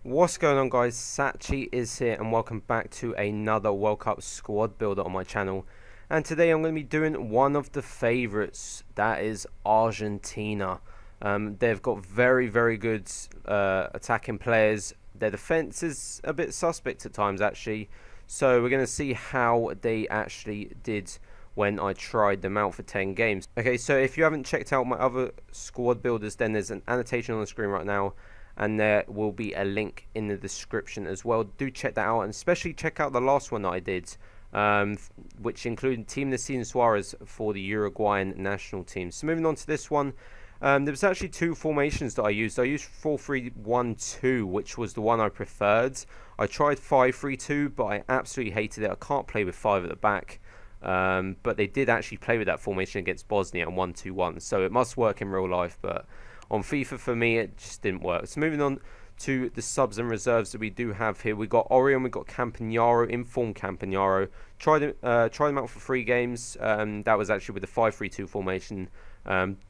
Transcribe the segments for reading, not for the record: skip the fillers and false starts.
What's going on, guys? Satchy is here and welcome back to another World Cup squad builder on my channel. And today I'm going to be doing one of the favourites, that is Argentina. They've got very good attacking players. Their defence is a bit suspect at times actually, so we're going to see how they actually did when I tried them out for 10 games. Okay, so if you haven't checked out my other squad builders, then there's an annotation on the screen right now, and there will be a link in the description as well. Do check that out, and especially check out the last one that I did, which included Team of the Season Suarez for the Uruguayan national team. So moving on to this one, there was actually two formations that I used. I used 4-3-1-2, which was the one I preferred. I tried 5-3-2, but I absolutely hated it. I can't play with 5 at the back. But they did actually play with that formation against Bosnia and 1-2-1, so it must work in real life, but on FIFA for me it just didn't work. So moving on to the subs and reserves that we do have here, we got Orion, we got Campagnaro, informed Campagnaro. Tried them out for 3 games. That was actually with the 5-3-2 formation.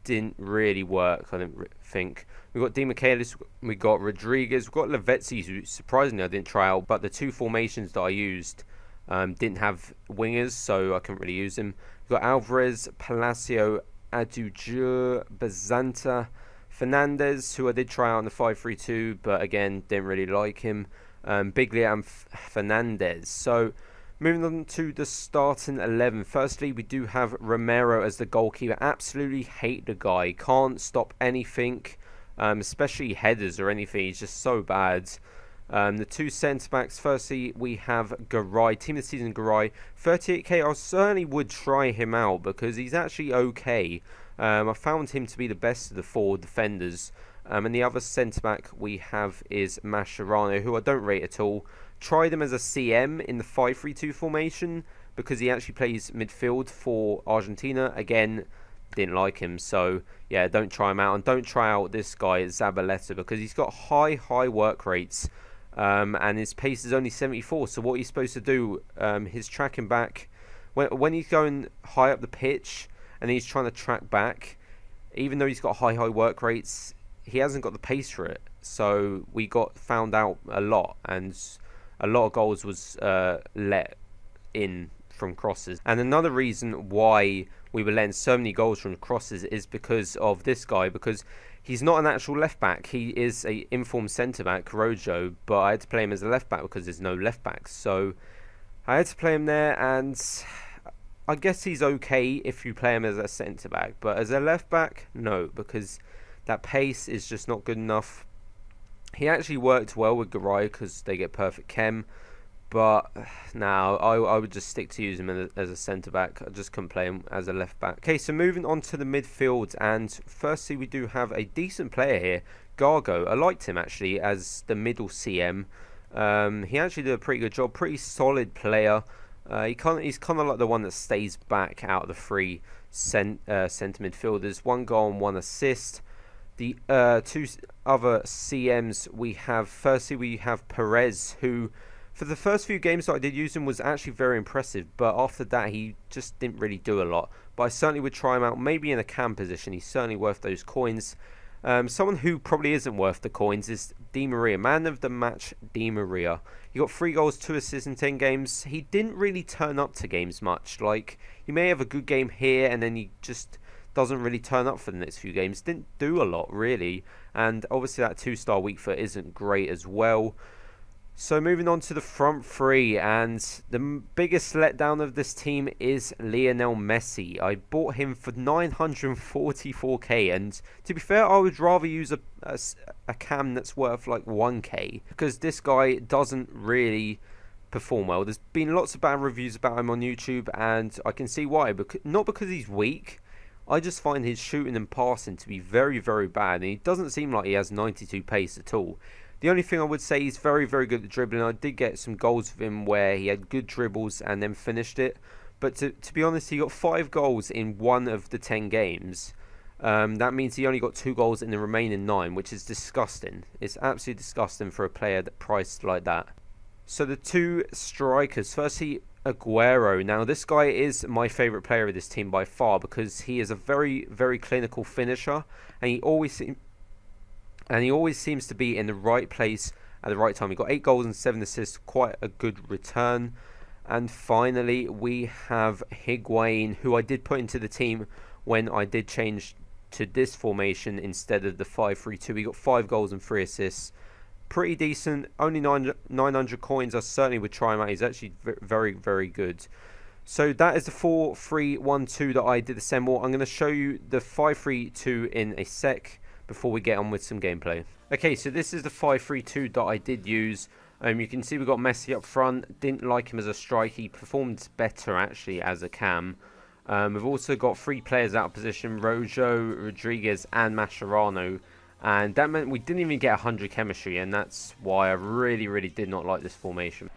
Didn't really work, I didn't think. We got Di Michaelis, we got Rodriguez, we got Lavezzi, who surprisingly I didn't try out, but the two formations that I used didn't have wingers, so I couldn't really use them. We've got Alvarez, Palacio, Adujo, Bazanta, Fernandez, who I did try out in the 5-3-2, but again, didn't really like him. Biglia and Fernandez. So, moving on to the starting 11. Firstly, we do have Romero as the goalkeeper. Absolutely hate the guy. Can't stop anything, especially headers or anything. He's just so bad. The two centre-backs, firstly we have Garay, Team of the Season Garay, 38k. I certainly would try him out because he's actually okay. I found him to be the best of the 4 defenders. And the other centre-back we have is Mascherano, who I don't rate at all. Tried him as a CM in the 5-3-2 formation because he actually plays midfield for Argentina. Again, didn't like him, so yeah, don't try him out. And don't try out this guy, Zabaleta, because he's got high work rates. And his pace is only 74, so what he's supposed to do, his tracking back, when he's going high up the pitch and he's trying to track back, even though he's got high work rates, he hasn't got the pace for it. So we got found out a lot, and a lot of goals was let in from crosses. And another reason why we were letting so many goals from crosses is because of this guy, because he's not an actual left back. He is a informed centre back, Rojo, but I had to play him as a left back because there's no left back. So I had to play him there, and I guess he's okay if you play him as a centre back, but as a left back, no, because that pace is just not good enough. He actually worked well with Garay because they get perfect chem, but now I would just stick to using him as a centre-back. I just couldn't play him as a left-back. Okay, so moving on to the midfield, and firstly we do have a decent player here, Gargo. I liked him actually as the middle CM. He actually did a pretty good job, pretty solid player. He's kind of like the one that stays back out of the 3 centre midfielders. 1 goal and 1 assist. The 2 other CMs we have, firstly we have Perez, who for the first few games that I did use him was actually very impressive, but after that he just didn't really do a lot. But I certainly would try him out, maybe in a cam position. He's certainly worth those coins. Someone who probably isn't worth the coins is Di Maria, man of the match Di Maria. He got 3 goals, 2 assists in 10 games. He didn't really turn up to games much. Like, he may have a good game here and then he just doesn't really turn up for the next few games. Didn't do a lot really, and obviously that 2-star weak foot isn't great as well. So moving on to the front 3, and the biggest letdown of this team is Lionel Messi. I bought him for 944k, and to be fair, I would rather use a cam that's worth like 1k, because this guy doesn't really perform well. There's been lots of bad reviews about him on YouTube, and I can see why. Not because he's weak, I just find his shooting and passing to be very bad, and he doesn't seem like he has 92 pace at all. The only thing I would say, he's very good at dribbling. I did get some goals with him where he had good dribbles and then finished it. But to be honest, he got 5 goals in 1 of the 10 games. That means he only got 2 goals in the remaining 9, which is disgusting. It's absolutely disgusting for a player that priced like that. So the 2 strikers, firstly Aguero. Now this guy is my favourite player of this team by far because he is a very clinical finisher, and he always seems to be in the right place at the right time. He got 8 goals and 7 assists, quite a good return. And finally, we have Higuain, who I did put into the team when I did change to this formation instead of the 5-3-2. He got 5 goals and 3 assists. Pretty decent. Only 900 coins. I certainly would try him out. He's actually very, very good. So that is the 4-3-1-2 that I did assemble. I'm going to show you the 5-3-2 in a sec before we get on with some gameplay. Okay, so this is the 5-3-2 that I did use. You can see we've got Messi up front. Didn't like him as a striker. He performed better actually as a cam. We've also got 3 players out of position: Rojo, Rodriguez and Mascherano. And that meant we didn't even get 100 chemistry, and that's why I really did not like this formation.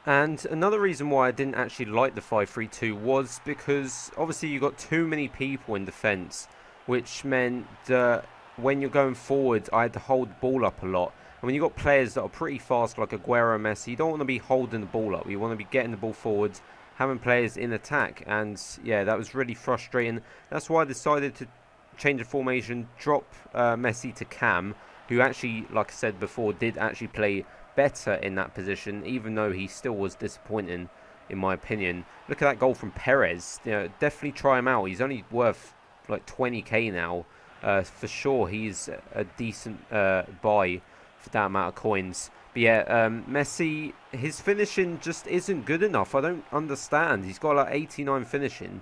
And another reason why I didn't actually like the 5-3-2 was because obviously you got too many people in defence, which meant that when you're going forward, I had to hold the ball up a lot. And when you've got players that are pretty fast like Aguero and Messi, you don't want to be holding the ball up. You want to be getting the ball forward, having players in attack. And yeah, that was really frustrating. That's why I decided to change the formation, drop Messi to Cam, who actually, like I said before, did actually play better in that position, even though he still was disappointing in my opinion. Look at that goal from Perez. You know, definitely try him out. He's only worth like 20k now. For sure, he's a decent buy for that amount of coins. But yeah, Messi, his finishing just isn't good enough. I don't understand. He's got like 89 finishing.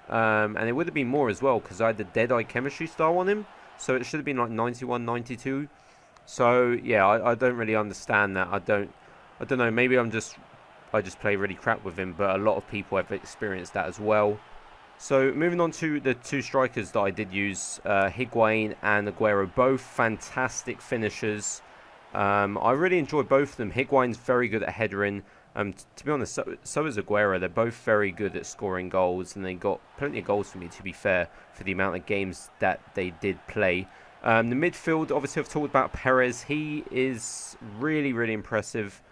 And it would have been more as well because I had the Deadeye chemistry star on him. So it should have been like 91, 92. So yeah, I don't really understand that. I don't know. Maybe I just play really crap with him. But a lot of people have experienced that as well. So moving on to the 2 strikers that I did use, Higuain and Aguero, both fantastic finishers. I really enjoyed both of them. Higuain's very good at headering. To be honest, so is Aguero. They're both very good at scoring goals, and they got plenty of goals for me, to be fair, for the amount of games that they did play. The midfield, obviously I've talked about Perez. He is really impressive.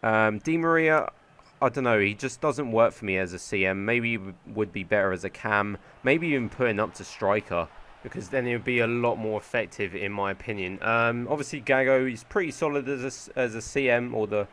Di Maria, I don't know, he just doesn't work for me as a CM. Maybe he would be better as a cam. Maybe even putting up to striker, because then it would be a lot more effective in my opinion. Obviously Gago, he's pretty solid as a CM, or the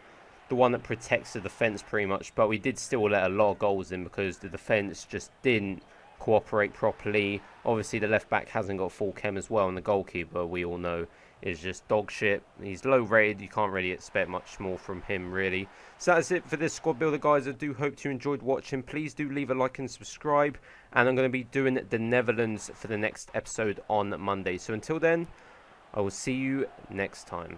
one that protects the defence pretty much, but we did still let a lot of goals in because the defence just didn't cooperate properly. Obviously the left back hasn't got full chem as well, and the goalkeeper, we all know, is just dog shit. He's low rated. You can't really expect much more from him really. So that's it for this squad builder, guys. I do hope you enjoyed watching. Please do leave a like and subscribe, and I'm going to be doing the Netherlands for the next episode on Monday. So until then, I will see you next time.